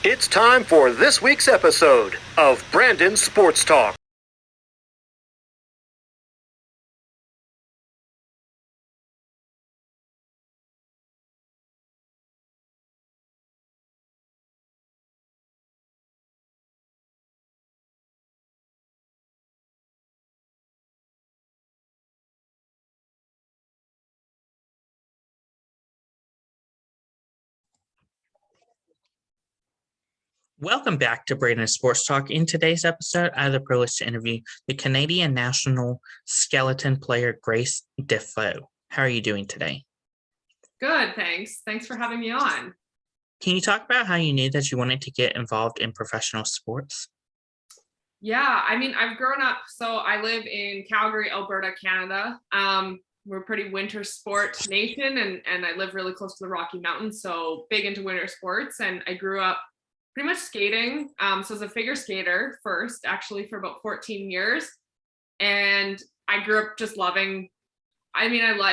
It's time for this week's episode of Brandon's Sports Talk. Welcome back to Brandon's Sports Talk. In today's episode, I have the privilege to interview the Canadian national skeleton player, Grace Dafoe. How are you doing today? Good, thanks. Thanks for having me on. Can you talk about how you knew that you wanted to get involved in professional sports? Yeah, I've grown up, so I live in Calgary, Alberta, Canada. We're a pretty winter sport nation, and I live really close to the Rocky Mountains, so big into winter sports. And I grew up pretty much skating. So I was a figure skater first, actually, for about 14 years. And I grew up just loving, I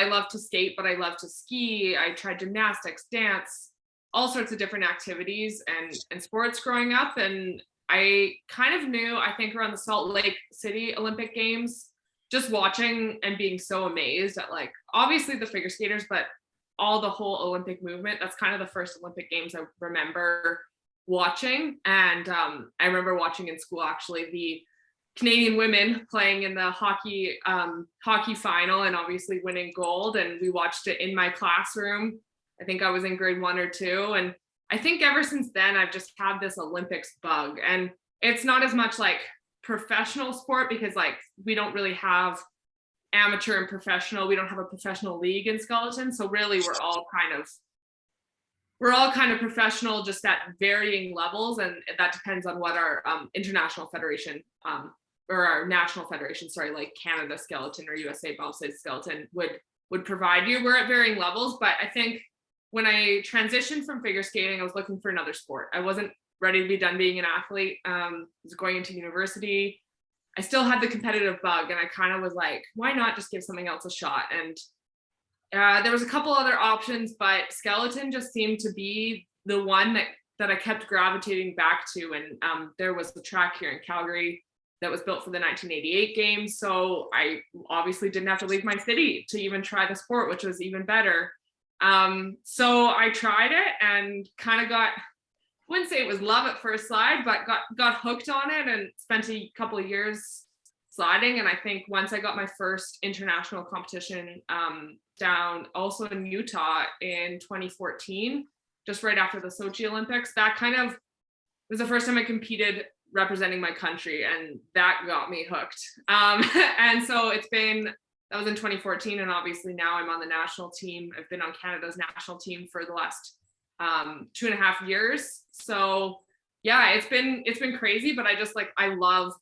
love to skate, but I love to ski. I tried gymnastics, dance, all sorts of different activities and sports growing up. And I kind of knew, I think around the Salt Lake City Olympic Games, just watching and being so amazed at, like, obviously the figure skaters, but all the whole Olympic movement. That's kind of the first Olympic Games I remember watching. And I remember watching in school, actually, the Canadian women playing in the hockey final and obviously winning gold. And we watched it in my classroom. I think I was in grade 1 or 2. And I think ever since then, I've just had this Olympics bug. And it's not as much like professional sport, because like we don't really have amateur and professional. We don't have a professional league in skeleton. So really we're all kind of professional, just at varying levels, and that depends on what our international federation or our national federation, like Canada Skeleton or USA Bobsleigh Skeleton would provide you. We're at varying levels, but I think when I transitioned from figure skating, I was looking for another sport. I wasn't ready to be done being an athlete. I was going into university. I still had the competitive bug, and I kind of was like, why not just give something else a shot? And there was a couple other options, but skeleton just seemed to be the one that I kept gravitating back to. And there was the track here in Calgary that was built for the 1988 games. So I obviously didn't have to leave my city to even try the sport, which was even better. So I tried it and kind of got, I wouldn't say it was love at first slide, but got hooked on it and spent a couple of years sliding. And I think once I got my first international competition down also in Utah in 2014, just right after the Sochi Olympics, that kind of was the first time I competed representing my country, and that got me hooked. And so that was in 2014, and obviously now I'm on the national team. I've been on Canada's national team for the last 2.5 years. So yeah, it's been crazy, but I love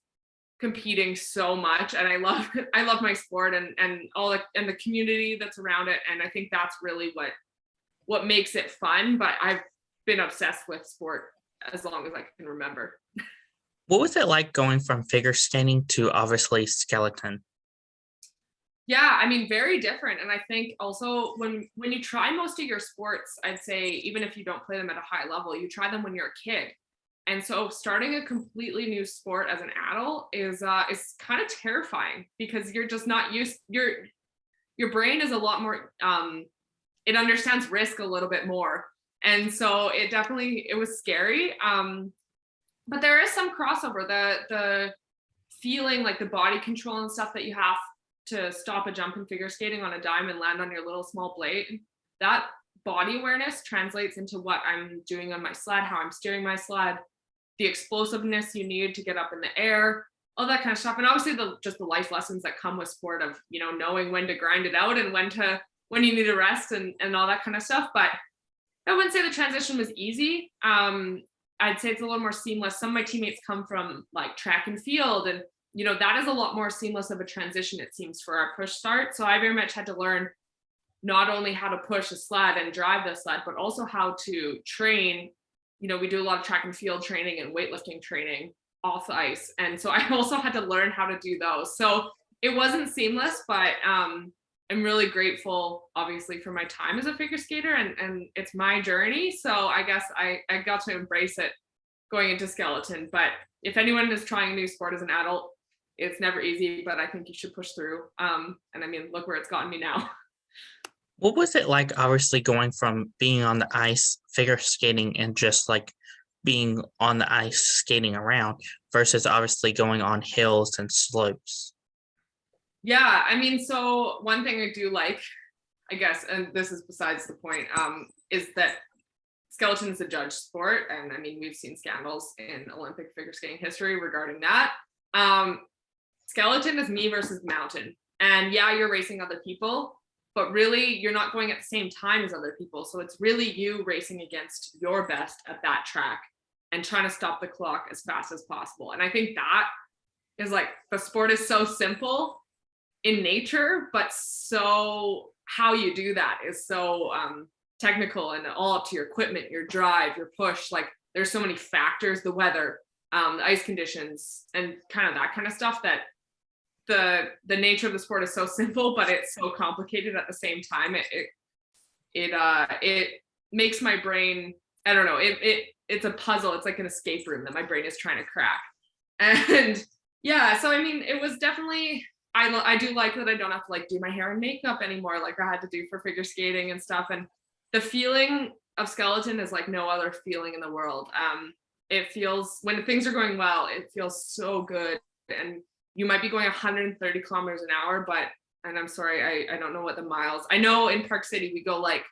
competing so much, and I love my sport and all and the community that's around it. And I think that's really what makes it fun. But I've been obsessed with sport as long as I can remember. What was it like going from figure skating to obviously skeleton? Yeah, very different. And I think also when you try most of your sports, I'd say, even if you don't play them at a high level, you try them when you're a kid. And so starting a completely new sport as an adult is kind of terrifying, because you're just not used. Your brain is a lot more, it understands risk a little bit more. And so it was scary. But there is some crossover, the feeling, like the body control and stuff that you have to stop a jump in figure skating on a dime and land on your little small blade. That body awareness translates into what I'm doing on my sled, how I'm steering my sled, the explosiveness you need to get up in the air, all that kind of stuff. And obviously just the life lessons that come with sport of, knowing when to grind it out and when you need to rest and all that kind of stuff. But I wouldn't say the transition was easy. I'd say it's a little more seamless. Some of my teammates come from like track and field, and that is a lot more seamless of a transition, it seems, for our push start. So I very much had to learn not only how to push a sled and drive the sled, but also how to train. We do a lot of track and field training and weightlifting training off the ice. And so I also had to learn how to do those. So it wasn't seamless, but I'm really grateful, obviously, for my time as a figure skater, and it's my journey. So I guess I got to embrace it going into skeleton. But if anyone is trying a new sport as an adult, it's never easy, but I think you should push through. And I mean, look where it's gotten me now. What was it like, obviously, going from being on the ice, figure skating, and just like being on the ice skating around versus obviously going on hills and slopes? Yeah, I mean, so one thing I do like, I guess, and this is besides the point, is that skeleton is a judge sport. And I mean, we've seen scandals in Olympic figure skating history regarding that. Skeleton is me versus mountain. And yeah, you're racing other people, but really you're not going at the same time as other people. So it's really you racing against your best at that track and trying to stop the clock as fast as possible. And I think that is like, the sport is so simple in nature, but so how you do that is so technical and all up to your equipment, your drive, your push. Like there's so many factors, the weather, the ice conditions, and kind of that kind of stuff, that the nature of the sport is so simple, but it's so complicated at the same time. It makes my brain, I don't know, it's a puzzle. It's like an escape room that my brain is trying to crack. And yeah, so I mean, it was definitely, I do like that I don't have to like do my hair and makeup anymore like I had to do for figure skating and stuff. And the feeling of skeleton is like no other feeling in the world. It feels, when things are going well, it feels so good. And you might be going 130 kilometers an hour, but, and I'm sorry, I don't know what the miles, I know in Park City, we go like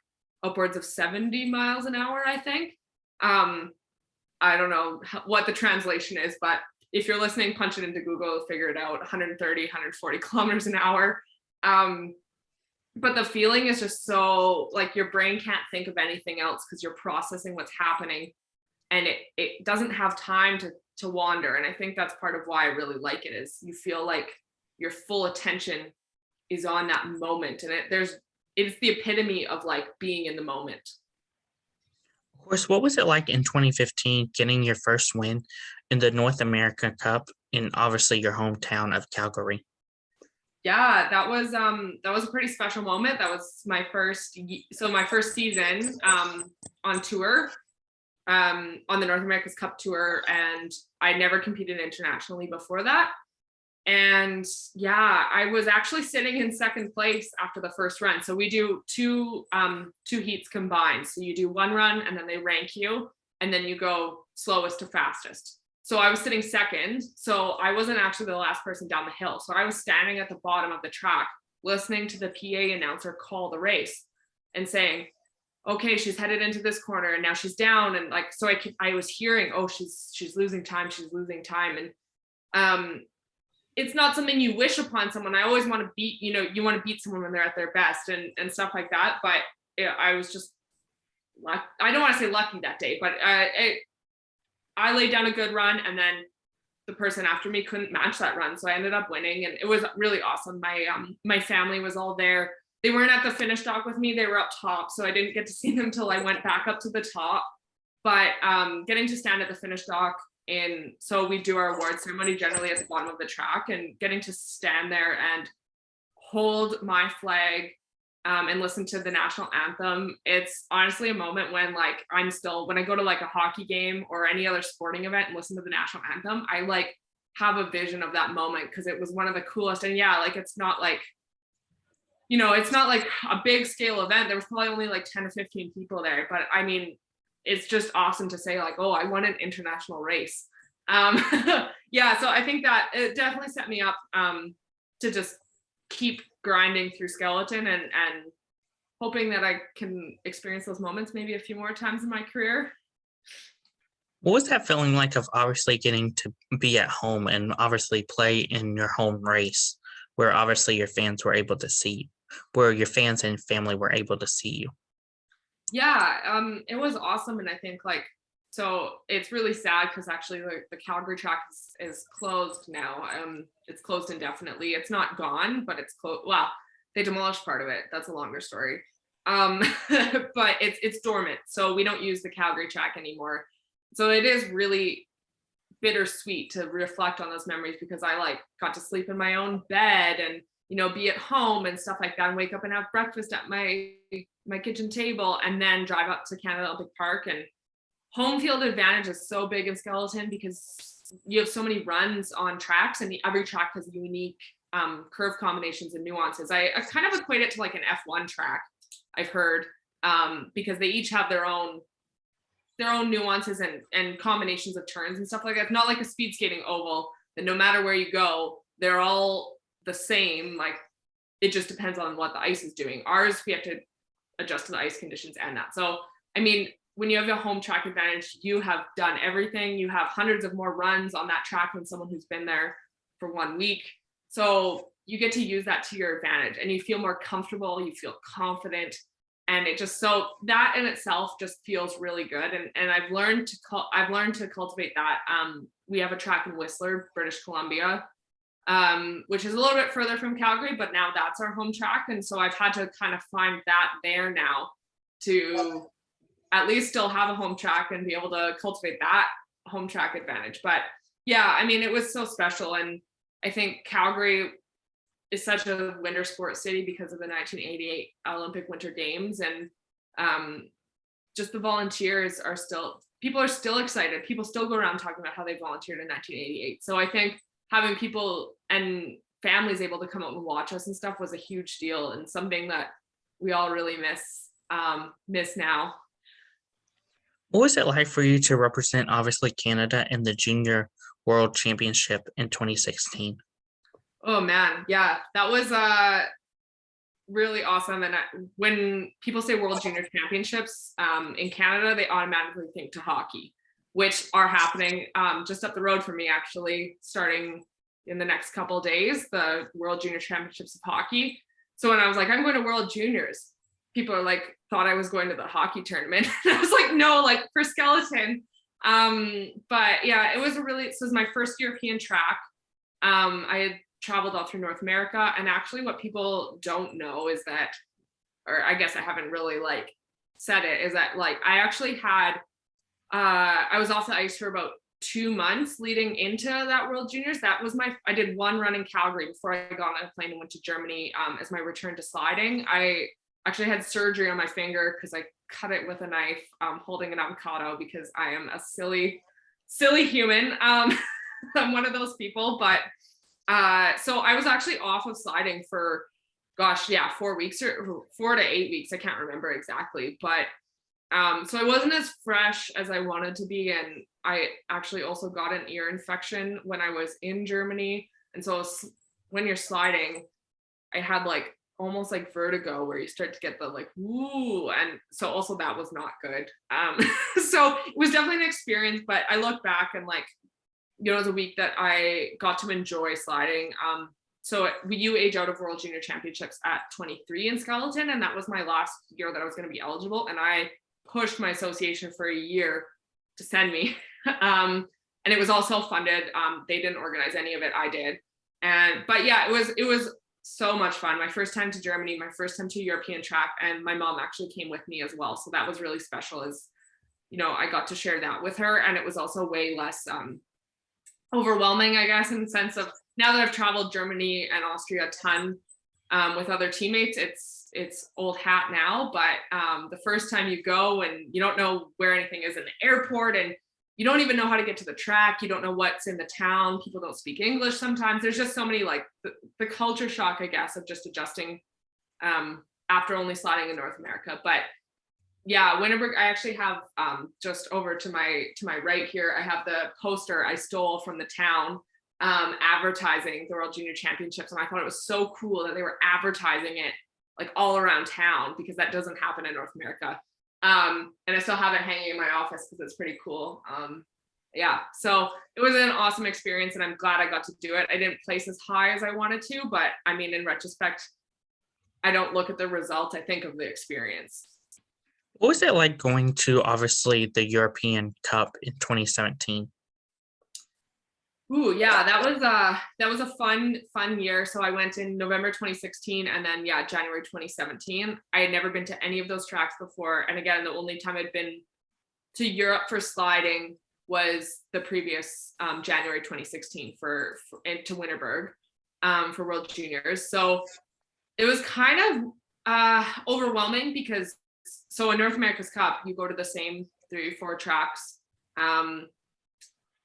upwards of 70 miles an hour, I think. I don't know what the translation is, but if you're listening, punch it into Google, figure it out, 130, 140 kilometers an hour. But the feeling is just so, like, your brain can't think of anything else because you're processing what's happening, and it doesn't have time to wander. And I think that's part of why I really like it, is you feel like your full attention is on that moment. And it's the epitome of like being in the moment. Of course, what was it like in 2015 getting your first win in the North America Cup in obviously your hometown of Calgary? Yeah, that was a pretty special moment. That was my first season on tour, on the North America's Cup tour, and I never competed internationally before that. And yeah, I was actually sitting in second place after the first run. So we do two heats combined. So you do one run and then they rank you, and then you go slowest to fastest. So I was sitting second. So I wasn't actually the last person down the hill. So I was standing at the bottom of the track, listening to the PA announcer call the race and saying, okay, she's headed into this corner and now she's down. And like, so I was hearing, oh, she's losing time. She's losing time. And it's not something you wish upon someone. I always want to beat, you want to beat someone when they're at their best and stuff like that. But I was just, I don't want to say lucky that day, but I laid down a good run, and then the person after me couldn't match that run. So I ended up winning, and it was really awesome. My family was all there. They weren't at the finish dock with me. They were up top. So I didn't get to see them till I went back up to the top. But getting to stand at the finish dock, so we do our award ceremony generally at the bottom of the track, and getting to stand there and hold my flag and listen to the national anthem. It's honestly a moment when like when I go to like a hockey game or any other sporting event and listen to the national anthem, I like have a vision of that moment, because it was one of the coolest. And yeah, like it's not like, it's not like a big scale event. There was probably only like 10 or 15 people there, but I mean, it's just awesome to say like, oh, I won an international race. Yeah, so I think that it definitely set me up to just keep grinding through skeleton and hoping that I can experience those moments maybe a few more times in my career. What was that feeling like of obviously getting to be at home and obviously play in your home race, where obviously your fans were able to see you, where your fans and family were able to see you? Yeah, it was awesome. And I think like, so it's really sad because actually the Calgary track is closed now. It's closed indefinitely. It's not gone, but it's closed. Well, they demolished part of it. That's a longer story. But it's dormant. So we don't use the Calgary track anymore. So it is really bittersweet to reflect on those memories, because I like got to sleep in my own bed and, be at home and stuff like that, and wake up and have breakfast at my kitchen table, and then drive up to Canada Olympic Park and home field advantage is so big in skeleton because you have so many runs on tracks, and every track has unique curve combinations and nuances. I kind of equate it to like an F1 track, I've heard, because they each have their own nuances and combinations of turns and stuff like that. It's not like a speed skating oval that no matter where you go, they're all the same. Like, it just depends on what the ice is doing. Ours, we have to adjust to the ice conditions and that. So, I mean, when you have a home track advantage, you have done everything. You have hundreds of more runs on that track than someone who's been there for 1 week. So you get to use that to your advantage, and you feel more comfortable, you feel confident. And it just, so that in itself just feels really good. And I've learned to cultivate that. We have a track in Whistler, British Columbia, which is a little bit further from Calgary, but now that's our home track. And so I've had to kind of find that there now to at least still have a home track and be able to cultivate that home track advantage. But yeah, I mean, it was so special. And I think Calgary is such a winter sports city because of the 1988 Olympic Winter Games. And just the volunteers are still, people are still excited. People still go around talking about how they volunteered in 1988. So I think having people and families able to come out and watch us and stuff was a huge deal, and something that we all really miss now. What was it like for you to represent, obviously, Canada in the Junior World Championship in 2016? Oh man, yeah, that was really awesome. And when people say World Junior Championships in Canada, they automatically think to hockey, which are happening just up the road from me, actually, starting in the next couple of days, the World Junior Championships of hockey. So when I was like, I'm going to World Juniors, people are like, thought I was going to the hockey tournament. And I was like, no, like for skeleton. But yeah, this was my first European track. I had traveled all through North America. And actually what people don't know is that, or I guess I haven't really like said it, is that like I actually had, I was off the ice for about 2 months leading into that World Juniors. I did one run in Calgary before I got on a plane and went to Germany as my return to sliding. I actually had surgery on my finger because I cut it with a knife holding an avocado, because I am a silly human. I'm one of those people. But so I was actually off of sliding for, 4 weeks or 4 to 8 weeks. I can't remember exactly. But so I wasn't as fresh as I wanted to be. And I actually also got an ear infection when I was in Germany. And so when you're sliding, I had like almost like vertigo, where you start to get the like, woo. And so also that was not good. So it was definitely an experience, but I look back and like, it was a week that I got to enjoy sliding. So you age out of World Junior Championships at 23 in skeleton. And that was my last year that I was going to be eligible. And I pushed my association for a year to send me. And it was all self-funded. They didn't organize any of it. I did. But yeah, it was so much fun. My first time to Germany, my first time to European track, and my mom actually came with me as well. So that was really special, as I got to share that with her. And it was also way less overwhelming, I guess, in the sense of, now that I've traveled Germany and Austria a ton with other teammates, it's old hat now. But the first time you go and you don't know where anything is in the airport, and you don't even know how to get to the track, you don't know what's in the town, people don't speak English sometimes. There's just so many, like the culture shock, I guess, of just adjusting after only sliding in North America. But yeah, Winterberg, I actually have just over to my right here, I have the poster I stole from the town advertising the World Junior Championships. And I thought it was so cool that they were advertising it like all around town, because that doesn't happen in North America. And I still have it hanging in my office because it's pretty cool. Yeah, so it was an awesome experience, and I'm glad I got to do it. I didn't place as high as I wanted to, but I mean, in retrospect, I don't look at the result, I think of the experience. What was it like going to, obviously, the European Cup in 2017? Ooh, yeah, that was a fun year. So I went in November 2016, and then January 2017. I had never been to any of those tracks before, and again, the only time I'd been to Europe for sliding was the previous January 2016 to Winterberg for World Juniors. So it was kind of overwhelming, because so in North America's Cup, you go to the 4 tracks.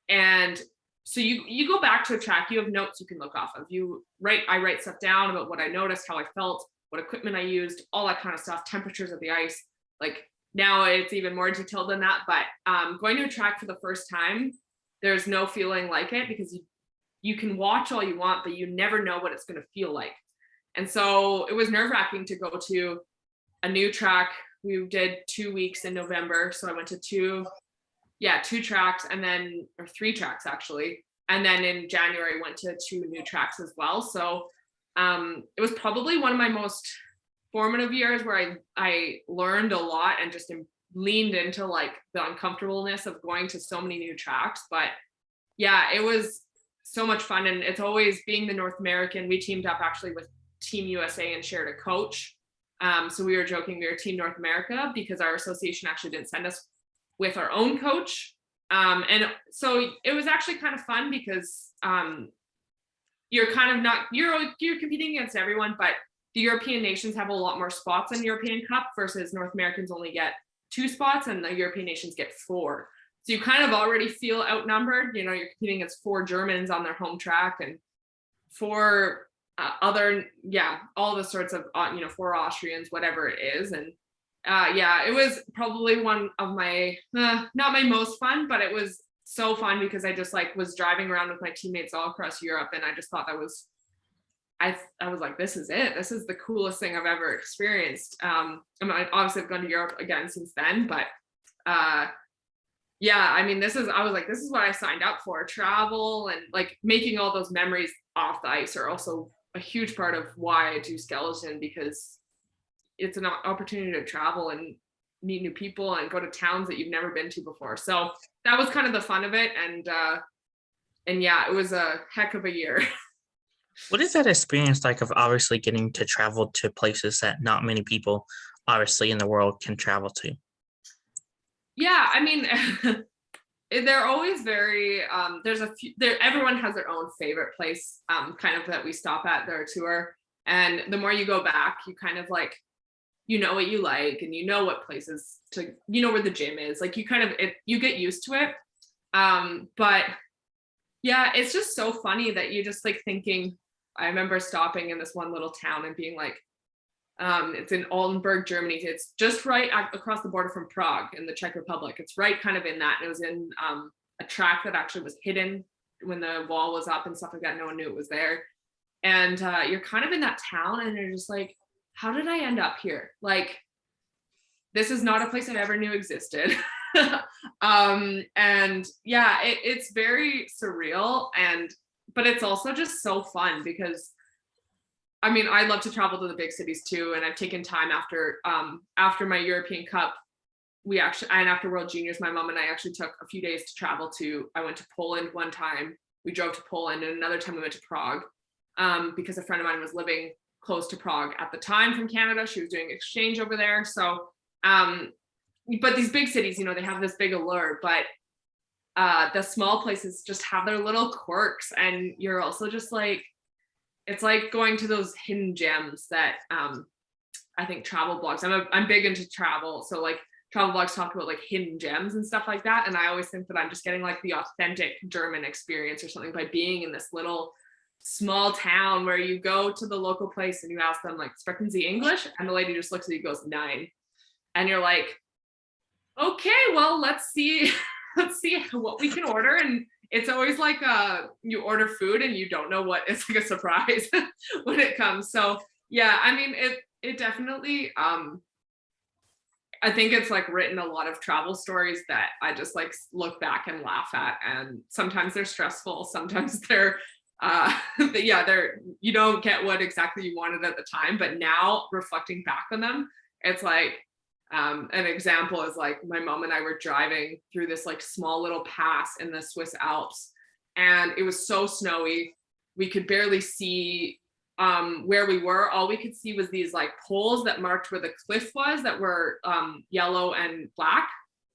And so you go back to a track, you have notes you can look off of. I write stuff down about what I noticed, how I felt, what equipment I used, all that kind of stuff, temperatures of the ice. Like now it's even more detailed than that, but going to a track for the first time, there's no feeling like it, because you can watch all you want, but you never know what it's going to feel like. And so it was nerve-wracking to go to a new track. We did 2 weeks in November. So I went to 2 tracks, and then, or 3 tracks actually. And then in January went to 2 new tracks as well. So it was probably one of my most formative years where I learned a lot and just leaned into like the uncomfortableness of going to so many new tracks. But yeah, it was so much fun. And it's always, being the North American, we teamed up actually with Team USA and shared a coach. So we were joking, we were Team North America, because our association actually didn't send us with our own coach. And so it was actually kind of fun, because you're kind of not, you're competing against everyone, but the European nations have a lot more spots in European Cup versus North Americans only get 2 spots and the European nations get 4. So you kind of already feel outnumbered. You're competing against 4 Germans on their home track, and 4 all the sorts of 4 Austrians, whatever it is. And it was probably one of my not my most fun, but it was so fun because I just like was driving around with my teammates all across Europe, and I just thought that was, I was like, this is it. This is the coolest thing I've ever experienced. I mean, obviously I've gone to Europe again since then, but I mean, I was like, this is what I signed up for. Travel and like making all those memories off the ice are also a huge part of why I do skeleton, because it's an opportunity to travel and meet new people and go to towns that you've never been to before. So that was kind of the fun of it. And it was a heck of a year. What is that experience like of obviously getting to travel to places that not many people obviously in the world can travel to? Yeah, I mean, they're always very, there's a few, everyone has their own favorite place kind of that we stop at their tour. And the more you go back, you kind of like, you know what you like, and you know what places to, you know where the gym is, like you kind of, you get used to it. But yeah, it's just so funny that you just like thinking, I remember stopping in this one little town and being like, it's in Oldenburg, Germany. It's just right across the border from Prague in the Czech Republic. It's right kind of in that. And it was in a track that actually was hidden when the wall was up and stuff like that. No one knew it was there. And you're kind of in that town and you're just like, how did I end up here? Like, this is not a place I ever knew existed. And yeah, it's very surreal, but it's also just so fun because I mean, I love to travel to the big cities too. And I've taken time after my European Cup, and after World Juniors, my mom and I actually took a few days to travel I went to Poland one time. We drove to Poland, and another time we went to Prague because a friend of mine was living close to Prague at the time from Canada. She was doing exchange over there. So, but these big cities, they have this big allure, but the small places just have their little quirks. And you're also just like, it's like going to those hidden gems that I think travel blogs, I'm big into travel. So like travel blogs talk about like hidden gems and stuff like that. And I always think that I'm just getting like the authentic German experience or something by being in this little small town where you go to the local place and you ask them like, sprechen Sie English? And the lady just looks at you and goes, "Nein." And you're like, okay, well, let's see what we can order. And it's always like you order food and you don't know what, it's like a surprise when it comes. So yeah, I mean, it definitely, I think it's like written a lot of travel stories that I just like look back and laugh at. And sometimes they're stressful. Sometimes they're, you don't get what exactly you wanted at the time. But now reflecting back on them, it's like, an example is like my mom and I were driving through this like small little pass in the Swiss Alps, and it was so snowy. We could barely see where we were. All we could see was these like poles that marked where the cliff was that were yellow and black.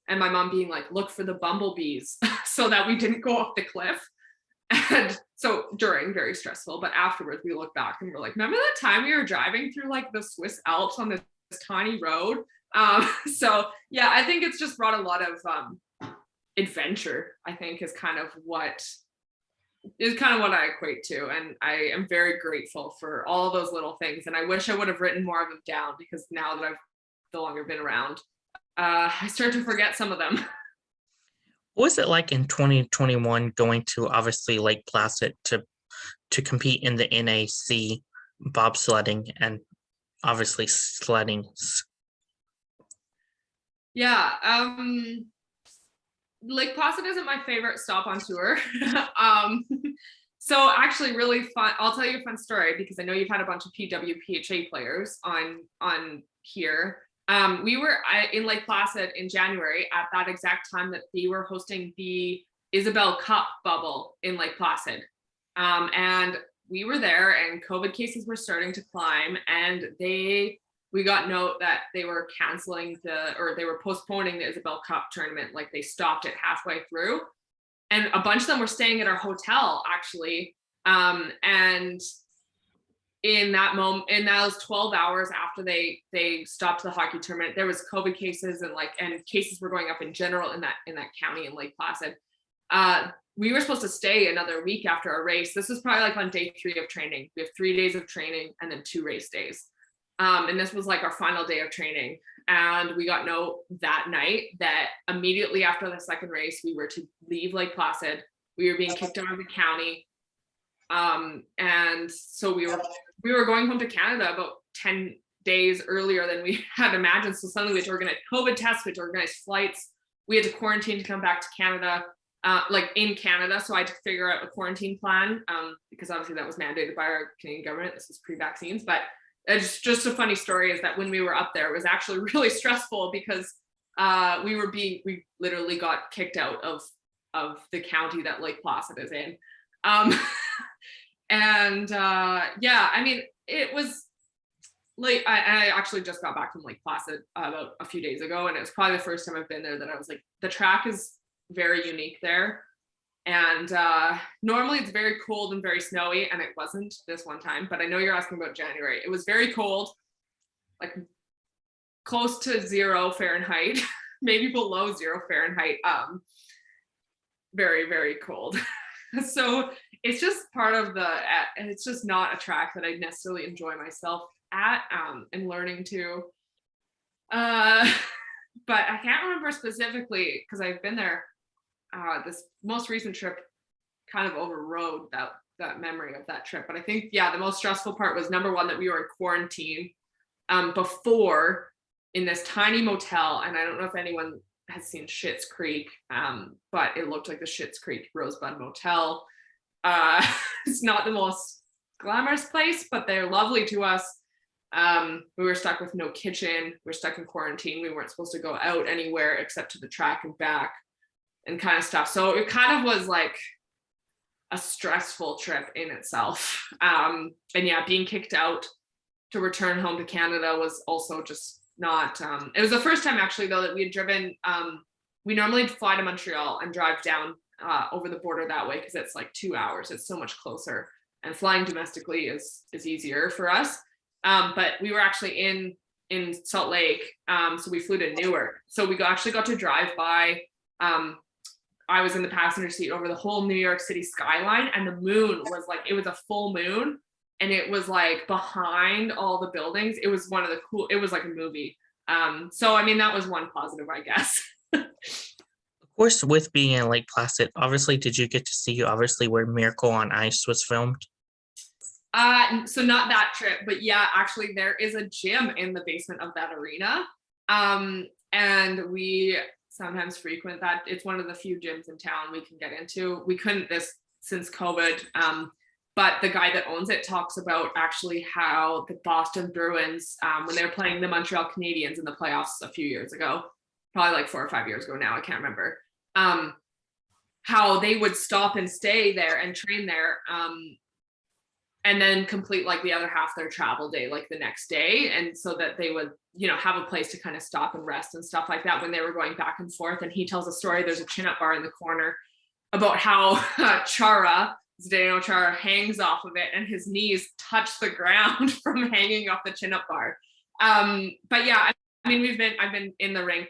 And my mom being like, look for the bumblebees so that we didn't go off the cliff. And so very stressful. But afterwards we look back and we're like, remember that time we were driving through like the Swiss Alps on this tiny road? So yeah, I think it's just brought a lot of adventure, I think is kind of what I equate to. And I am very grateful for all those little things. And I wish I would have written more of them down, because now that I've no longer been around, I start to forget some of them. What was it like in 2021 going to obviously Lake Placid to compete in the NAC bobsledding and obviously sledding? Yeah, Lake Placid isn't my favorite stop on tour. So actually really fun. I'll tell you a fun story, because I know you've had a bunch of PWPHA players on here. We were in Lake Placid in January at that exact time that they were hosting the Isabel Cup bubble in Lake Placid. And we were there, and COVID cases were starting to climb, and we got note that they were canceling they were postponing the Isabel Cup tournament. Like, they stopped it halfway through, and a bunch of them were staying at our hotel actually. And in that moment, in those 12 hours after they stopped the hockey tournament, there was COVID cases, and cases were going up in general in that county in Lake Placid. We were supposed to stay another week after our race. This was probably like on day 3 of training. We have 3 days of training and then 2 race days. And this was like our final day of training. And we got note that night that immediately after the second race, we were to leave Lake Placid. We were being kicked out of the county. And so we were going home to Canada about 10 days earlier than we had imagined. So suddenly we had to organize COVID tests, we had to organize flights. We had to quarantine to come back to Canada, like in Canada. So I had to figure out a quarantine plan, because obviously that was mandated by our Canadian government. This is pre-vaccines, but it's just a funny story is that when we were up there, it was actually really stressful, because we literally got kicked out of the county that Lake Placid is in. And yeah, I mean, it was late. I actually just got back from Lake Placid about a few days ago, and it was probably the first time I've been there that I was like, the track is very unique there. And normally it's very cold and very snowy, and it wasn't this one time, but I know you're asking about January. It was very cold, like close to 0 Fahrenheit, maybe below 0 Fahrenheit. Very, very cold. So it's just part of it's just not a track that I necessarily enjoy myself at, and learning to. But I can't remember specifically, because I've been there. This most recent trip kind of overrode that memory of that trip. But I think, yeah, the most stressful part was, number one, that we were in quarantine before in this tiny motel. And I don't know if anyone has seen Schitt's Creek, but it looked like the Schitt's Creek Rosebud Motel. It's not the most glamorous place, but they're lovely to us. We were stuck with no kitchen. We were stuck in quarantine. We weren't supposed to go out anywhere except to the track and back and kind of stuff. So it kind of was like a stressful trip in itself. And yeah, being kicked out to return home to Canada was also just not, it was the first time actually though that we had driven, we normally fly to Montreal and drive down over the border that way, because it's like 2 hours. It's so much closer, and flying domestically is easier for us. But we were actually in Salt Lake, so we flew to Newark. So we actually got to drive by. I was in the passenger seat over the whole New York City skyline, and the moon was like, it was a full moon, and it was like behind all the buildings. It was it was like a movie. So I mean, that was one positive, I guess. Of course, with being in Lake Placid, obviously, did you get to see obviously where Miracle on Ice was filmed? So not that trip, but yeah, actually there is a gym in the basement of that arena. And we sometimes frequent that. It's one of the few gyms in town we can get into. We couldn't since COVID. But the guy that owns it talks about actually how the Boston Bruins, when they were playing the Montreal Canadiens in the playoffs a few years ago, probably like 4 or 5 years ago now, I can't remember, how they would stop and stay there and train there, and then complete like the other half of their travel day, like the next day. And so that they would, have a place to kind of stop and rest and stuff like that when they were going back and forth. And he tells a story, there's a chin-up bar in the corner, about how Chara, Zdeno Chara, hangs off of it and his knees touch the ground from hanging off the chin-up bar. But yeah, mean, I've been in the rink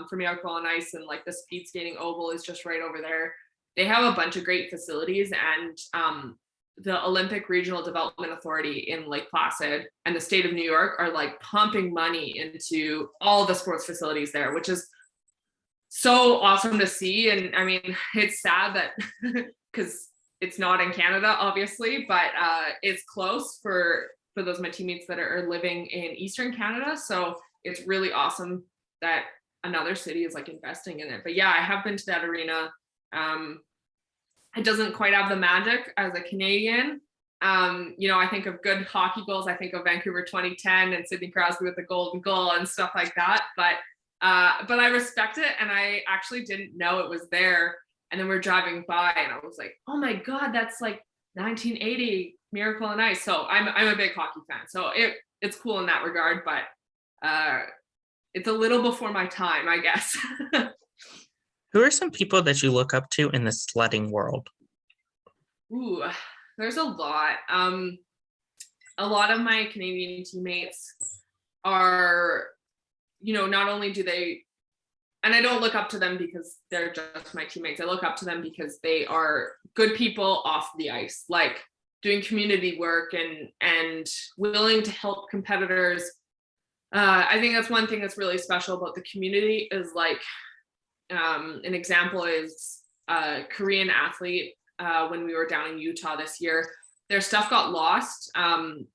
for Miracle on Ice, and like the speed skating oval is just right over there. They have a bunch of great facilities, and the Olympic Regional Development Authority in Lake Placid and the state of New York are like pumping money into all the sports facilities there, which is so awesome to see. And I mean, it's sad that because it's not in Canada, obviously, but it's close for those of my teammates that are living in Eastern Canada. So it's really awesome that another city is like investing in it. But yeah, I have been to that arena. It doesn't quite have the magic as a Canadian. You know, I think of good hockey goals. I think of Vancouver 2010 and Sidney Crosby with the golden goal and stuff like that. But I respect it, and I actually didn't know it was there. And then we're driving by, and I was like, "Oh my God, that's like 1980 Miracle on Ice." So I'm a big hockey fan, so it's cool in that regard. But it's a little before my time, I guess. Who are some people that you look up to in the sledding world? Ooh, there's a lot. A lot of my Canadian teammates are, you know, not only do they, and I don't look up to them because they're just my teammates. I look up to them because they are good people off the ice, like doing community work and willing to help competitors. I think that's one thing that's really special about the community is like, an example is a Korean athlete when we were down in Utah this year. Their stuff got lost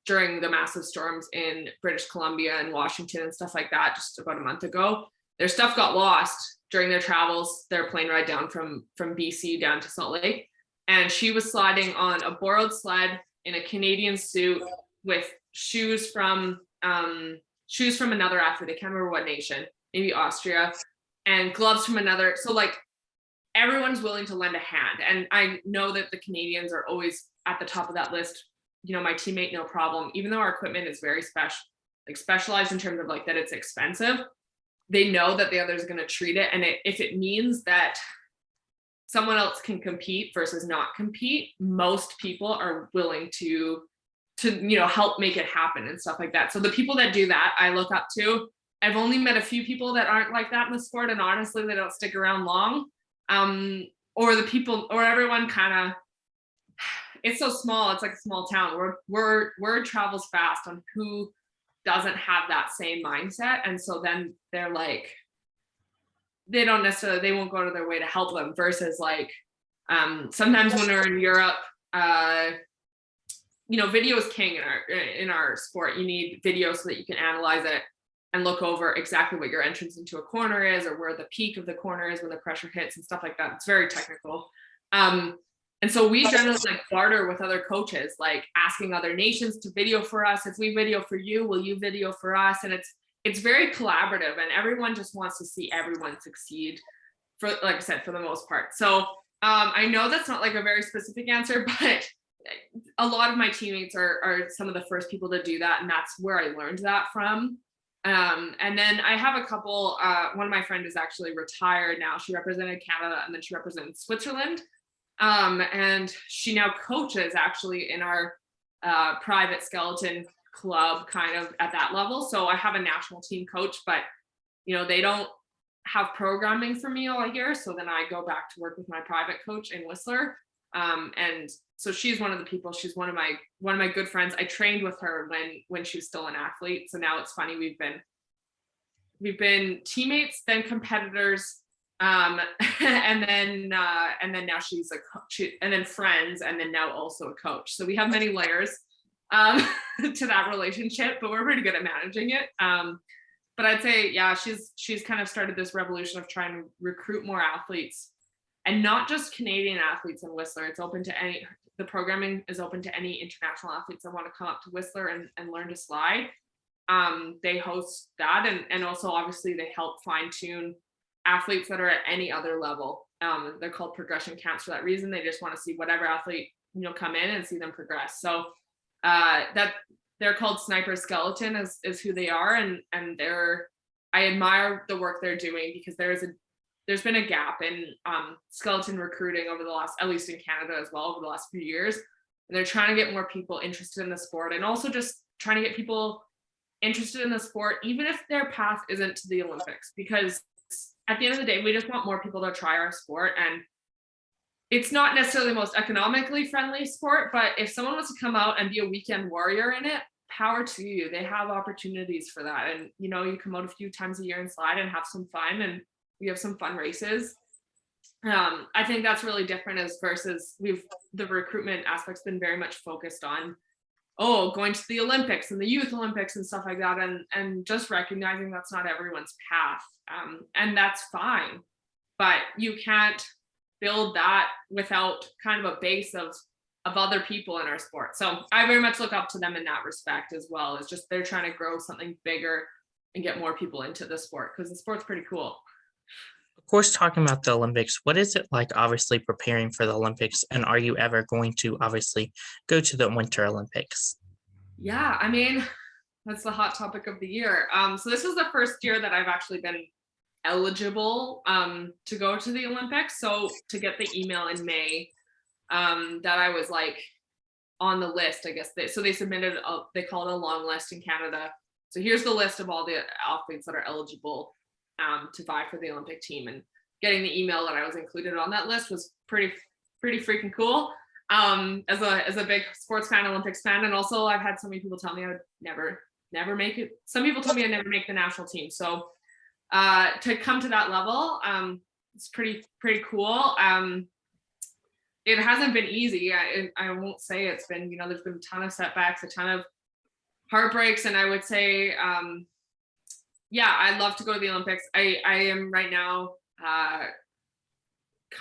during the massive storms in British Columbia and Washington and stuff like that just about a month ago. Their stuff got lost during their travels, their plane ride down from BC down to Salt Lake. And she was sliding on a borrowed sled in a Canadian suit with shoes from another athlete. I can't remember what nation, maybe Austria, and gloves from another. So like everyone's willing to lend a hand. And I know that the Canadians are always at the top of that list. You know, my teammate, no problem. Even though our equipment is very specialized in terms of like that it's expensive, they know that the other is going to treat it. And if it means that someone else can compete versus not compete, most people are willing to you know, help make it happen and stuff like that. So the people that do that, I look up to. I've only met a few people that aren't like that in the sport, and honestly, they don't stick around long. Or the people, or everyone kind of, it's so small. It's like a small town. Word travels fast on who doesn't have that same mindset, and so then they're like, they won't go to their way to help them. Versus like, sometimes when we're in Europe, you know, video is king in our sport. You need video so that you can analyze it and look over exactly what your entrance into a corner is, or where the peak of the corner is when the pressure hits and stuff like that. It's very technical. And so we generally like barter with other coaches, like asking other nations to video for us. If we video for you, will you video for us? And it's very collaborative, and everyone just wants to see everyone succeed, for, like I said, for the most part. So I know that's not like a very specific answer, but a lot of my teammates are some of the first people to do that, and that's where I learned that from. And then I have a couple, one of my friends is actually retired now. She represented Canada, and then she represented Switzerland. And she now coaches actually in our private skeleton club, kind of at that level. So I have a national team coach, but you know, they don't have programming for me all year. So then I go back to work with my private coach in Whistler. And so she's one of the people, she's one of my good friends. I trained with her when she was still an athlete. So now it's funny, we've been teammates, then competitors, and then now she's a coach, and then friends, and then now also a coach. So we have many layers to that relationship, but we're pretty good at managing it. But I'd say, yeah, she's kind of started this revolution of trying to recruit more athletes, and not just Canadian athletes in Whistler. It's open to the programming is open to any international athletes that want to come up to Whistler and learn to slide. They host that, and also obviously they help fine tune athletes that are at any other level. They're called progression camps for that reason. They just want to see whatever athlete, you know, come in and see them progress. So that they're called Sniper Skeleton is who they are, and I admire the work they're doing, because there's been a gap in skeleton recruiting over the last, at least in Canada as well, over the last few years. And they're trying to get more people interested in the sport, and also just trying to get people interested in the sport, even if their path isn't to the Olympics, because at the end of the day, we just want more people to try our sport. And it's not necessarily the most economically friendly sport, but if someone wants to come out and be a weekend warrior in it, power to you. They have opportunities for that. And, you know, you come out a few times a year and slide and have some fun, and we have some fun races. I think that's really different as versus the recruitment aspect's been very much focused on, going to the Olympics and the Youth Olympics and stuff like that. And just recognizing that's not everyone's path. And that's fine, but you can't build that without kind of a base of other people in our sport. So I very much look up to them in that respect as well. It's just they're trying to grow something bigger and get more people into the sport, because the sport's pretty cool. Of course, talking about the Olympics, what is it like obviously preparing for the Olympics? And are you ever going to obviously go to the Winter Olympics? Yeah, I mean, that's the hot topic of the year. So this is the first year that I've actually been eligible to go to the Olympics. So to get the email in May that I was like on the list, I guess they submitted they call it a long list in Canada. So here's the list of all the athletes that are eligible to vie for the Olympic team, and getting the email that I was included on that list was pretty freaking cool. As a big sports fan, Olympics fan, and also I've had so many people tell me I would never make it. Some people told me I'd never make the national team. So to come to that level, it's pretty cool. It hasn't been easy. I won't say it's been, there's been a ton of setbacks, a ton of heartbreaks, and I would say, I'd love to go to the Olympics. I am right now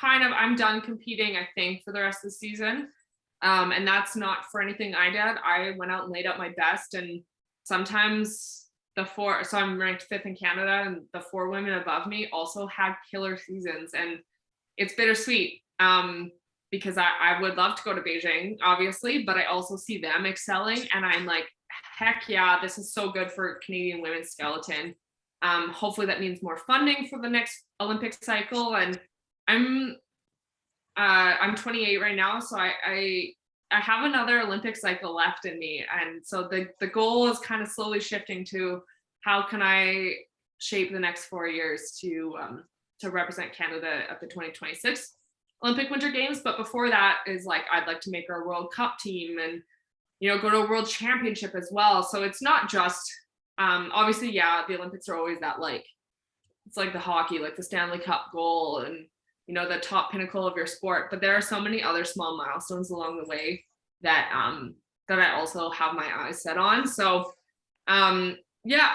I'm done competing, I think, for the rest of the season. And that's not for anything I did. I went out and laid out my best, and sometimes so I'm ranked 5th in Canada, and the 4 women above me also had killer seasons, and it's bittersweet. Because I would love to go to Beijing, obviously, but I also see them excelling, and I'm like, heck yeah, this is so good for Canadian women's skeleton. Hopefully that means more funding for the next Olympic cycle. And I'm 28 right now, so I have another Olympic cycle left in me, and so the goal is kind of slowly shifting to how can I shape the next 4 years to represent Canada at the 2026 Olympic Winter Games. But before that is like, I'd like to make our World Cup team and, go to a World Championship as well. So it's not just, obviously, the Olympics are always that, like, it's like the hockey, like the Stanley Cup goal and, the top pinnacle of your sport. But there are so many other small milestones along the way that I also have my eyes set on. So, I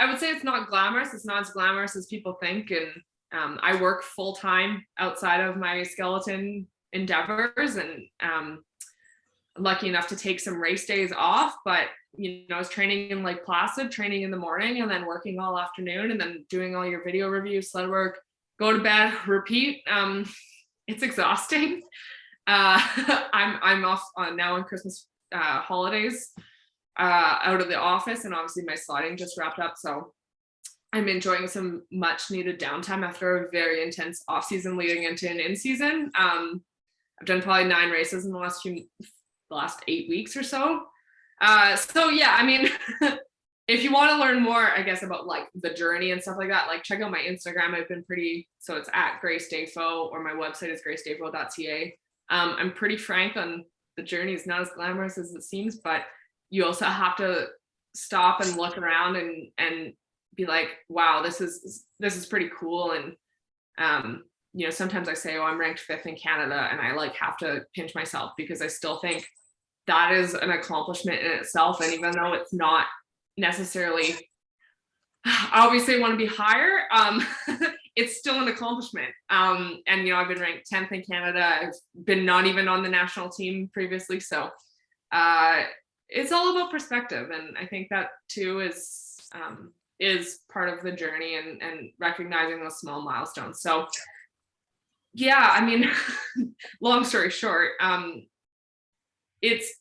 would say it's not glamorous. It's not as glamorous as people think. And I work full time outside of my skeleton endeavors, and I'm lucky enough to take some race days off. But I was training in Lake Placid, training in the morning, and then working all afternoon, and then doing all your video reviews, sled work, go to bed, repeat. It's exhausting. I'm off now on Christmas holidays out of the office, and obviously my sledding just wrapped up, so I'm enjoying some much needed downtime after a very intense off season leading into an in season. I've done probably 9 races in the last 8 weeks or so. If you want to learn more, I guess, about like the journey and stuff like that, like check out my Instagram. I've been so it's at Grace Dafoe, or my website is gracedafoe.ca. I'm pretty frank on the journey. It's not as glamorous as it seems, but you also have to stop and look around and be like, wow, this is pretty cool. And sometimes I say, I'm ranked 5th in Canada, and I like have to pinch myself, because I still think that is an accomplishment in itself. And even though it's not necessarily, obviously I want to be higher, it's still an accomplishment. And I've been ranked 10th in Canada. I've been not even on the national team previously. So it's all about perspective, and I think that too is part of the journey, and recognizing those small milestones. So long story short, it's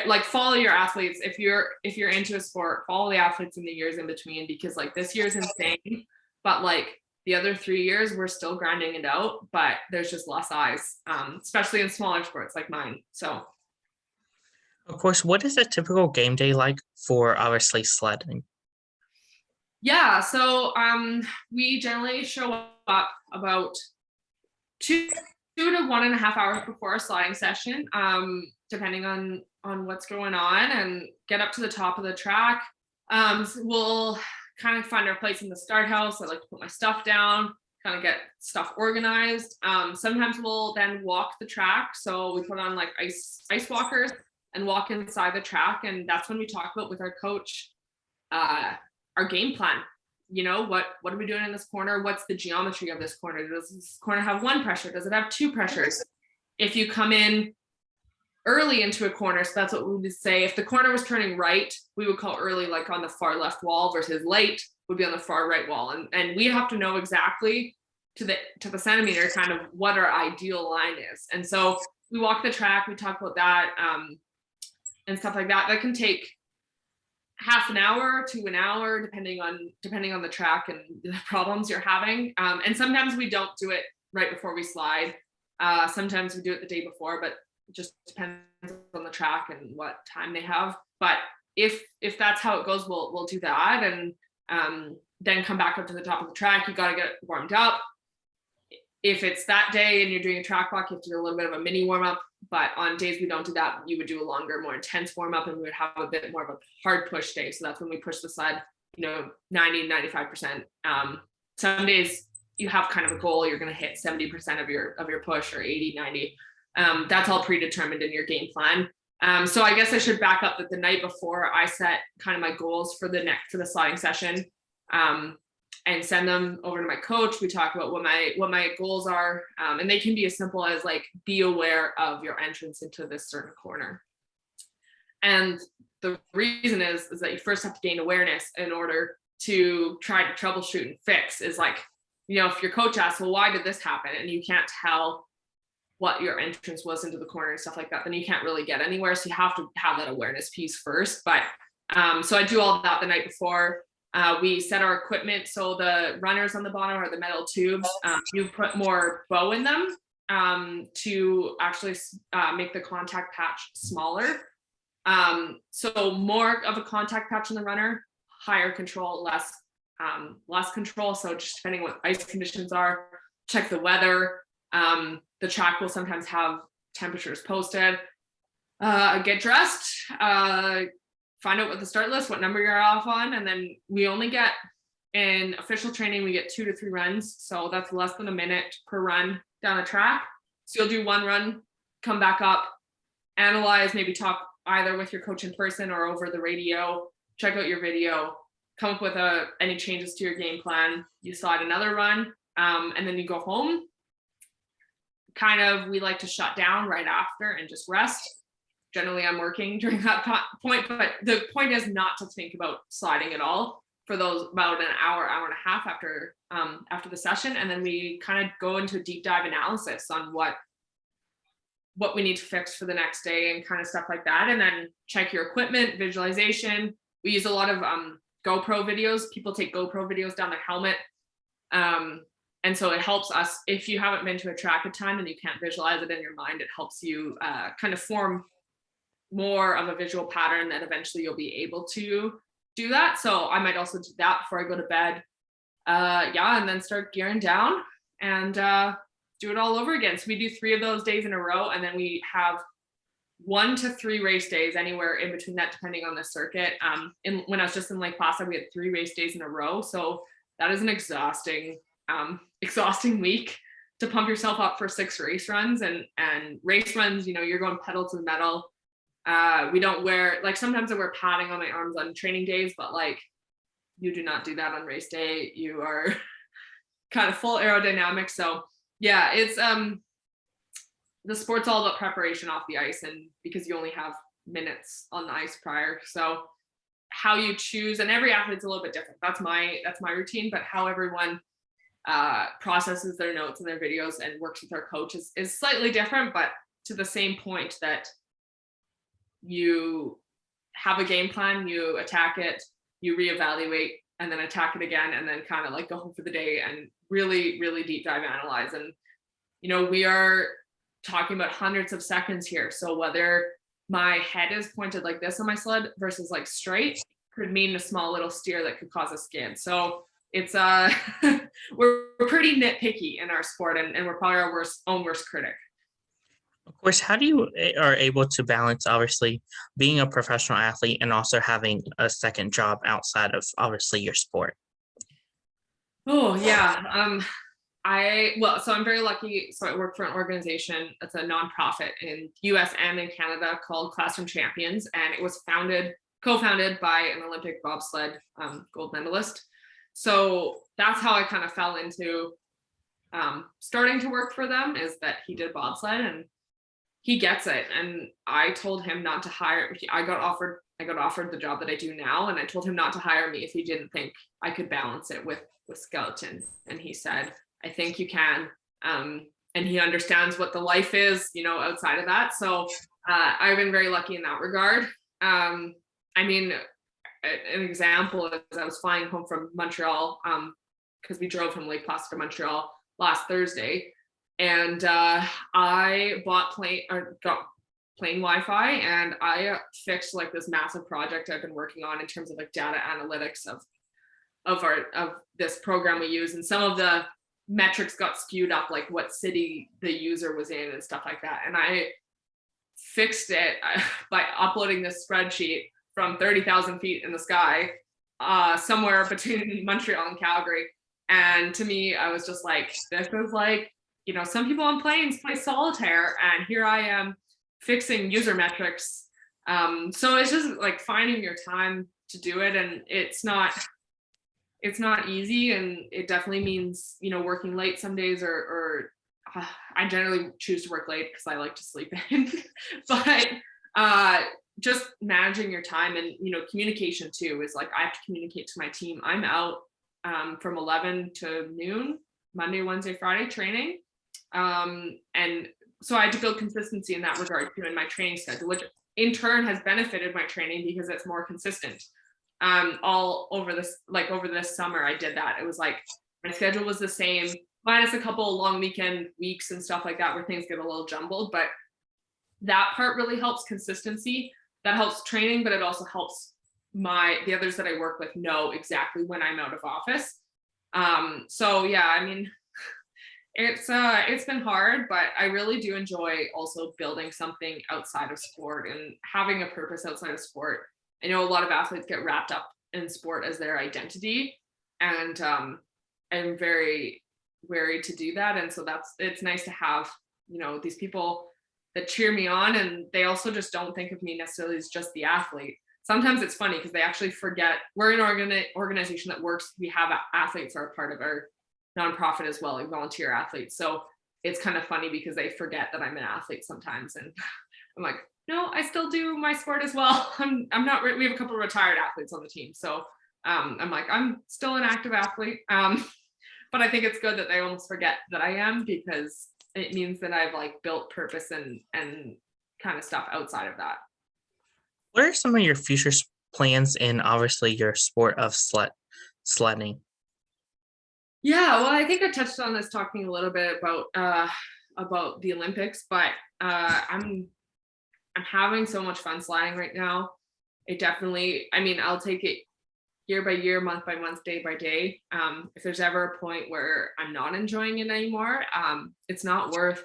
like, follow your athletes. If you're into a sport, follow the athletes in the years in between, because like this year's insane, but like the other 3 years we're still grinding it out, but there's just less eyes, especially in smaller sports like mine. So Of course, what is a typical game day like for obviously sledding? Yeah, so we generally show up about 2 to 1.5 hours before a sliding session, depending on what's going on, and get up to the top of the track. We'll kind of find our place in the start house. I like to put my stuff down, kind of get stuff organized. Sometimes we'll then walk the track. So we put on like ice walkers and walk inside the track, and that's when we talk about with our coach our game plan. You know, what are we doing in this corner? What's the geometry of this corner? Does this corner have one pressure? Does it have two pressures? If you come in early into a corner, so that's what we would say. If the corner was turning right, we would call early like on the far left wall, versus late would be on the far right wall. And we have to know exactly to the centimeter kind of what our ideal line is. And so we walk the track, we talk about that and stuff like that. That can take half an hour to an hour, depending on the track and the problems you're having. And sometimes we don't do it right before we slide. Sometimes we do it the day before, but it just depends on the track and what time they have. But if that's how it goes, we'll do that, and then come back up to the top of the track. You got to get warmed up. If it's that day and you're doing a track walk, you have to do a little bit of a mini warm up. But on days we don't do that, you would do a longer, more intense warm up, and we would have a bit more of a hard push day. So that's when we push the sled, 90, 95%. Some days you have kind of a goal, you're going to hit 70% of your push, or 80, 90. That's all predetermined in your game plan. So I guess I should back up that the night before I set kind of my goals for the sliding session, and send them over to my coach. We talk about what my goals are, and they can be as simple as like, be aware of your entrance into this certain corner. And the reason is that you first have to gain awareness in order to try to troubleshoot and fix. Is like, if your coach asks, well, why did this happen, and you can't tell what your entrance was into the corner and stuff like that, then you can't really get anywhere. So you have to have that awareness piece first. But so I do all that the night before. We set our equipment, so the runners on the bottom are the metal tubes. You put more bow in them to actually make the contact patch smaller. So more of a contact patch in the runner, higher control, less control. So just depending what ice conditions are, check the weather. The track will sometimes have temperatures posted. Get dressed. Find out what the start list, what number you're off on, and then we only get, in official training, we get 2 to 3 runs, so that's less than a minute per run down a track. So you'll do one run, come back up, analyze, maybe talk either with your coach in person or over the radio, check out your video, come up with any changes to your game plan. You slide another run, and then you go home. We like to shut down right after and just rest. Generally, I'm working during that point, but the point is not to think about sliding at all for those about an hour and a half after the session. And then we kind of go into a deep dive analysis on what we need to fix for the next day and kind of stuff like that. And then check your equipment, visualization. We use a lot of GoPro videos. People take GoPro videos down their helmet. And so it helps us, if you haven't been to a track a ton and you can't visualize it in your mind, it helps you kind of form more of a visual pattern that eventually you'll be able to do that. So I might also do that before I go to bed. And then start gearing down and do it all over again. So we do 3 of those days in a row, and then we have 1 to 3 race days anywhere in between that, depending on the circuit. When I was just in Lake Placid, we had 3 race days in a row. So that is an exhausting week to pump yourself up for 6 race runs, and race runs, you're going pedal to the metal. We don't wear, like, sometimes I wear padding on my arms on training days, but like, you do not do that on race day. You are kind of full aerodynamics. So yeah, it's the sport's all about preparation off the ice, and because you only have minutes on the ice prior. So how you choose, and every athlete's a little bit different. That's my routine, but how everyone processes their notes and their videos and works with their coach is slightly different, but to the same point that you have a game plan, you attack it, you reevaluate, and then attack it again, and then kind of like go home for the day and really, really deep dive analyze. And we are talking about hundreds of seconds here. So whether my head is pointed like this on my sled versus like straight could mean a small little steer that could cause a skid. So it's we're pretty nitpicky in our sport, and we're probably our own worst critic. Of course, how do you are able to balance obviously being a professional athlete and also having a second job outside of obviously your sport? Oh yeah. So I'm very lucky. So I work for an organization that's a nonprofit in US and in Canada called Classroom Champions. And it was co-founded by an Olympic bobsled gold medalist. So that's how I kind of fell into starting to work for them, is that he did bobsled and he gets it. And I told him not to hire. I got offered the job that I do now. And I told him not to hire me if he didn't think I could balance it with skeleton. And he said, I think you can. And he understands what the life is, outside of that. So I've been very lucky in that regard. I mean, an example is I was flying home from Montreal because we drove from Lake Placid to Montreal last Thursday. And I got plane Wi-Fi, and I fixed like this massive project I've been working on in terms of like data analytics of this program we use, and some of the metrics got skewed up, like what city the user was in and stuff like that. And I fixed it by uploading this spreadsheet from 30,000 feet in the sky, somewhere between Montreal and Calgary. And to me, I was just like, this is like, some people on planes play solitaire, and here I am fixing user metrics. So it's just like finding your time to do it, and it's not easy, and it definitely means working late some days, or I generally choose to work late because I like to sleep in. But just managing your time, and communication too is like, I have to communicate to my team. I'm out from 11 to noon Monday, Wednesday, Friday training, and so I had to build consistency in that regard too in my training schedule, which in turn has benefited my training because it's more consistent. All over this summer I did that. It was like my schedule was the same, minus a couple of long weekend weeks and stuff like that where things get a little jumbled, but that part really helps consistency. That helps training, but it also helps the others that I work with know exactly when I'm out of office. So yeah, I mean, it's been hard, but I really do enjoy also building something outside of sport and having a purpose outside of sport. I know a lot of athletes get wrapped up in sport as their identity, and I'm very wary to do that. And so it's nice to have, these people that cheer me on, and they also just don't think of me necessarily as just the athlete. Sometimes it's funny because they actually forget we're an organization that works. We have athletes are a part of our nonprofit as well, like volunteer athletes. So it's kind of funny because they forget that I'm an athlete sometimes, and I'm like, no, I still do my sport as well. I'm not. We have a couple of retired athletes on the team, so I'm like, I'm still an active athlete. But I think it's good that they almost forget that I am, because it means that I've like built purpose and kind of stuff outside of that. What are some of your future plans in obviously your sport of sledding? Yeah, well, I think I touched on this talking a little bit about the Olympics, but I'm having so much fun sliding right now. It definitely, I mean, I'll take it year by year, month by month, day by day. If there's ever a point where I'm not enjoying it anymore, it's not worth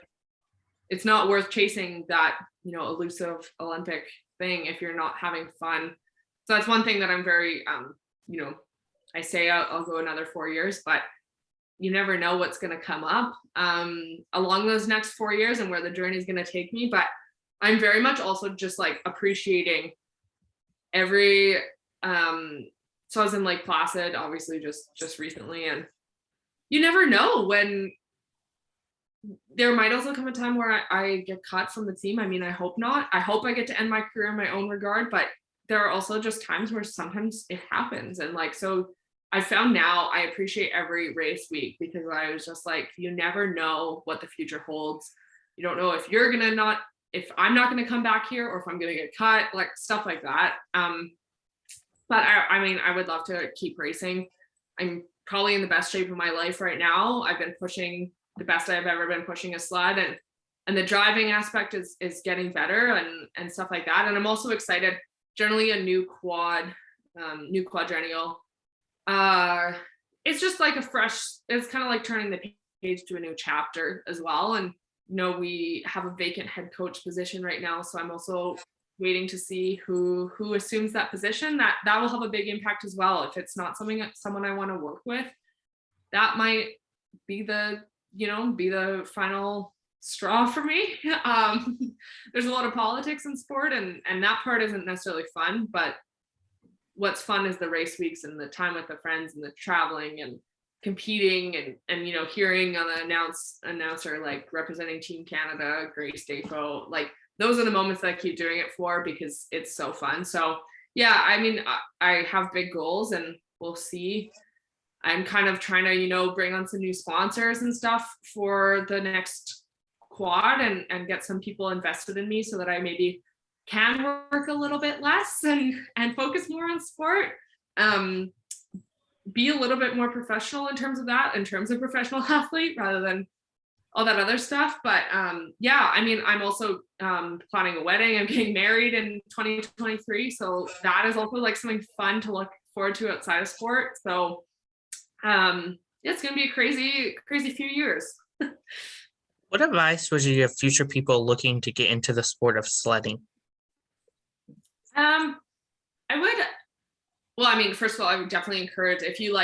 chasing that, elusive Olympic thing if you're not having fun. So that's one thing that I'm very, I say I'll go another 4 years, but you never know what's going to come up along those next 4 years and where the journey is going to take me. But I'm very much also just like appreciating every, so I was in Lake Placid, obviously just recently, and you never know when there might also come a time where I get cut from the team. I mean, I hope not. I hope I get to end my career in my own regard, but there are also just times where sometimes it happens. And like, so I found now I appreciate every race week, because I was just like, you never know what the future holds. You don't know if if I'm not going to come back here, or if I'm going to get cut, like stuff like that. But I mean, I would love to keep racing. I'm probably in the best shape of my life right now. I've been pushing the best I've ever been pushing a sled, and the driving aspect is getting better and stuff like that. And I'm also excited, generally a new quadrennial. It's just like it's kind of like turning the page to a new chapter as well. And we have a vacant head coach position right now, so I'm also waiting to see who assumes that position. That will have a big impact as well. If it's not someone I want to work with, that might be the final straw for me. There's a lot of politics in sport, and that part isn't necessarily fun, but what's fun is the race weeks and the time with the friends and the traveling and competing and hearing on the announcer like representing Team Canada, Grace Dafoe, like those are the moments that I keep doing it for because it's so fun. So yeah, I mean, I have big goals and we'll see. I'm kind of trying to, bring on some new sponsors and stuff for the next quad and get some people invested in me so that I maybe can work a little bit less and focus more on sport. Be a little bit more professional in terms of professional athlete rather than all that other stuff. But yeah, I mean, I'm also planning a wedding. I'm getting married in 2023. So that is also like something fun to look forward to outside of sport. So yeah, it's going to be a crazy few years. What advice would you give future people looking to get into the sport of sledding? First of all, I would definitely encourage, if you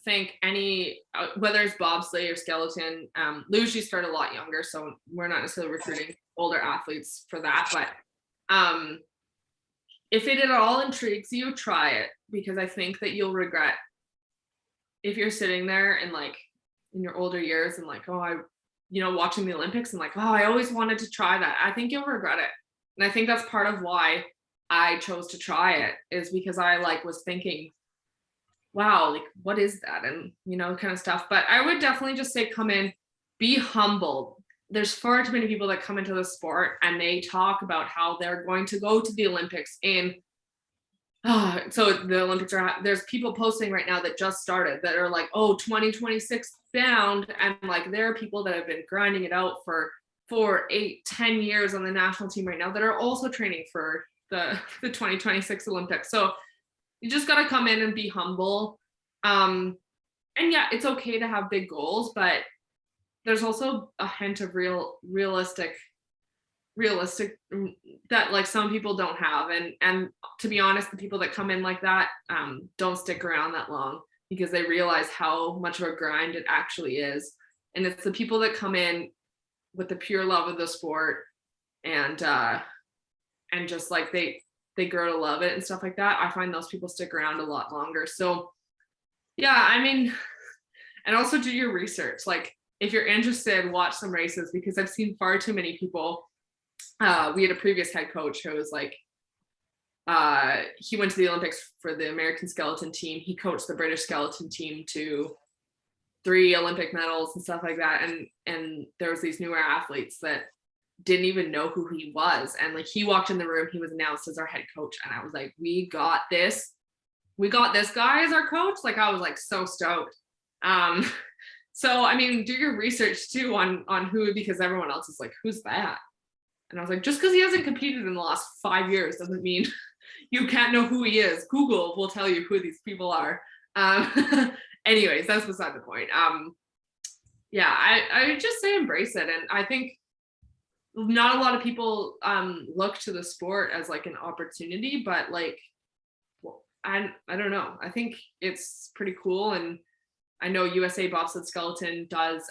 think any, whether it's bobsleigh or skeleton, luge you start a lot younger, so we're not necessarily recruiting older athletes for that. But if it at all intrigues you, try it, because I think that you'll regret if you're sitting there and in your older years and watching the Olympics and I always wanted to try that. I think you'll regret it, and I think that's part of why I chose to try it, is because I was thinking, wow, what is that? And, kind of stuff. But I would definitely just say, come in, be humble. There's far too many people that come into the sport and they talk about how they're going to go to the Olympics so the Olympics there's people posting right now that just started that are 2026 bound. And there are people that have been grinding it out for 4, 8, 10 years on the national team right now that are also training for the 2026 Olympics. So you just got to come in and be humble. And yeah, it's okay to have big goals, but there's also a hint of realistic that some people don't have. And to be honest, the people that come in like that don't stick around that long because they realize how much of a grind it actually is. And it's the people that come in with the pure love of the sport and just they grow to love it and stuff like that. I find those people stick around a lot longer. So yeah, I mean, and also do your research. If you're interested, watch some races, because I've seen far too many people. We had a previous head coach who was he went to the Olympics for the American skeleton team. He coached the British skeleton team to 3 Olympic medals and stuff like that. And there was these newer athletes that didn't even know who he was. And he walked in the room, he was announced as our head coach. And I was like, we got this guy as our coach. I was so stoked. So, I mean, do your research too on who, because everyone else is who's that? And I was like, just because he hasn't competed in the last 5 years doesn't mean you can't know who he is. Google will tell you who these people are. Anyways, that's beside the point. Yeah, I would just say embrace it. And I think not a lot of people look to the sport as an opportunity, but I don't know. I think it's pretty cool. And I know USA Bobsled Skeleton does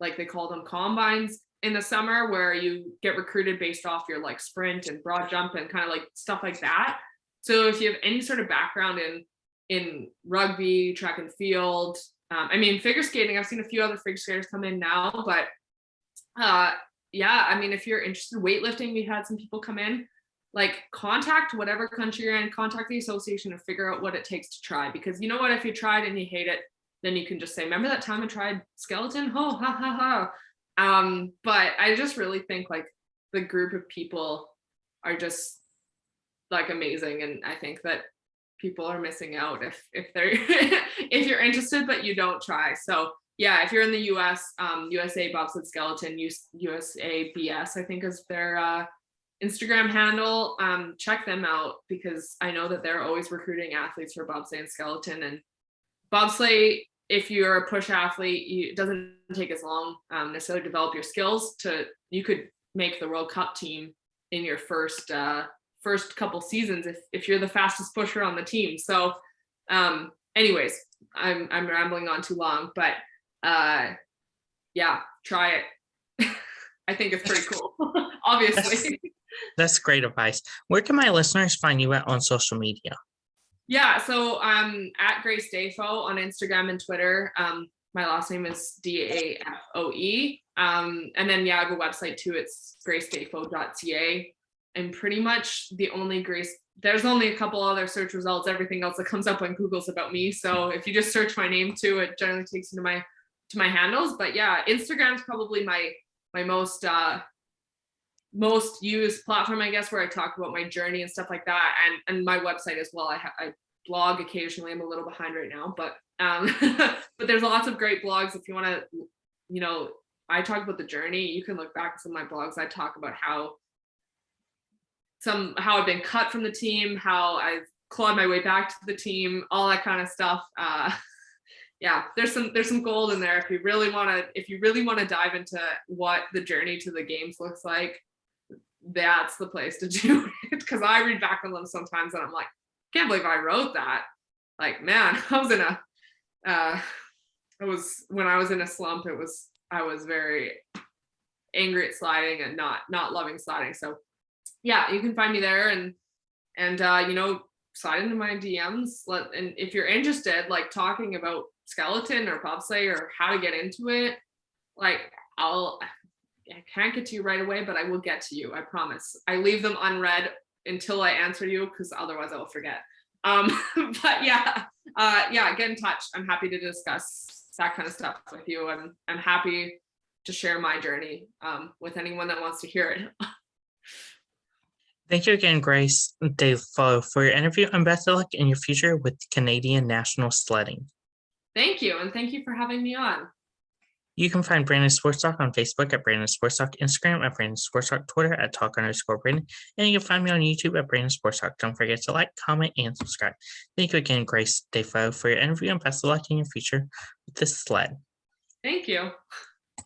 they call them combines in the summer, where you get recruited based off your sprint and broad jump and kind of stuff like that. So if you have any sort of background in rugby, track and field, I mean, figure skating, I've seen a few other figure skaters come in now, but yeah, I mean, if you're interested in weightlifting, we had some people come in, contact whatever country you're in, contact the association and figure out what it takes to try. Because you know what, if you tried and you hate it, then you can just say, remember that time I tried skeleton? Oh, ha, ha, ha. But I just really think the group of people are just amazing. And I think that people are missing out if they're, if you're interested, but you don't try. So Yeah, if you're in the US, USA Bobsled Skeleton, USA BS, I think is their Instagram handle. Check them out because I know that they're always recruiting athletes for bobsleigh and skeleton. And bobsleigh, if you're a push athlete, it doesn't take as long necessarily to develop your skills. You could make the World Cup team in your first couple seasons if you're the fastest pusher on the team. So, anyways, I'm rambling on too long, but yeah, try it. I think it's pretty cool. Obviously. That's great advice. Where can my listeners find you at on social media? Yeah, so I'm at Grace Dafoe on Instagram and Twitter. My last name is Dafoe. And then I have a website too. It's gracedafoe.ca. And pretty much the only Grace, there's only a couple other search results. Everything else that comes up on Google's about me. So if you just search my name too, it generally takes you to my handles. But yeah, Instagram's probably my most used platform, I guess, where I talk about my journey and stuff like that, and my website as well. I blog occasionally. I'm a little behind right now, but but there's lots of great blogs if you want to, I talk about the journey. You can look back at some of my blogs. I talk about how I've been cut from the team, how I've clawed my way back to the team, all that kind of stuff. Yeah, there's some gold in there if you really want to dive into what the journey to the games looks like. That's the place to do it, because I read back on them sometimes and I'm like, can't believe I wrote that. Like, man, when I was in a slump, I was very angry at sliding and not loving sliding. So yeah, you can find me there and slide into my DMs. And if you're interested, like talking about skeleton or bobsleigh or how to get into it, like I can't get to you right away, but I will get to you. I promise. I leave them unread until I answer you, because otherwise I will forget. But yeah, get in touch. I'm happy to discuss that kind of stuff with you. I'm happy to share my journey with anyone that wants to hear it. Thank you again, Grace Dafoe, for your interview, and best of luck in your future with Canadian National Sledding. Thank you, and thank you for having me on. You can find Brandon Sports Talk on Facebook at Brandon Sports Talk, Instagram at Brandon Sports Talk, Twitter at Talk_Brandon, and you can find me on YouTube at Brandon Sports Talk. Don't forget to like, comment, and subscribe. Thank you again, Grace Dafoe, for your interview, and best of luck in your future with this sled. Thank you.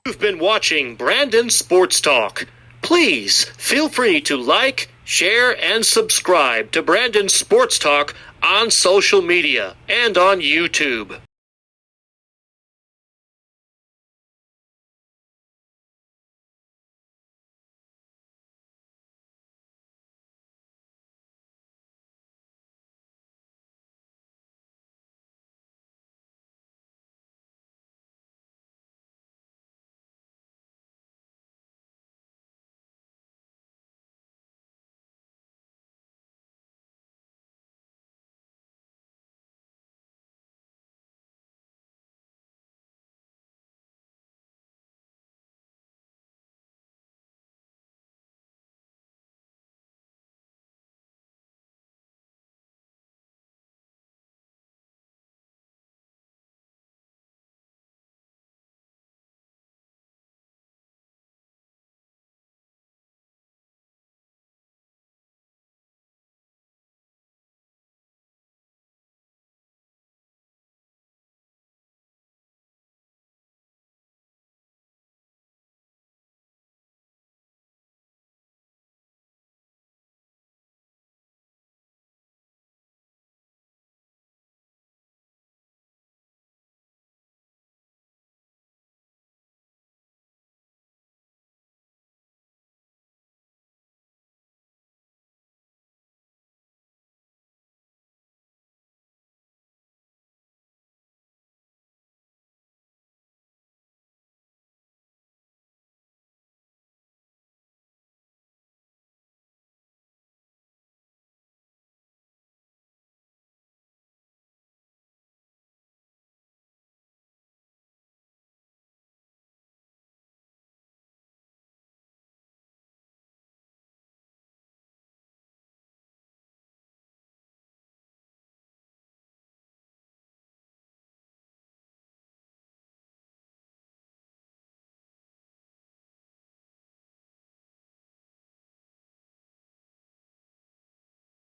You've been watching Brandon Sports Talk. Please feel free to like, share, and subscribe to Brandon Sports Talk on social media and on YouTube.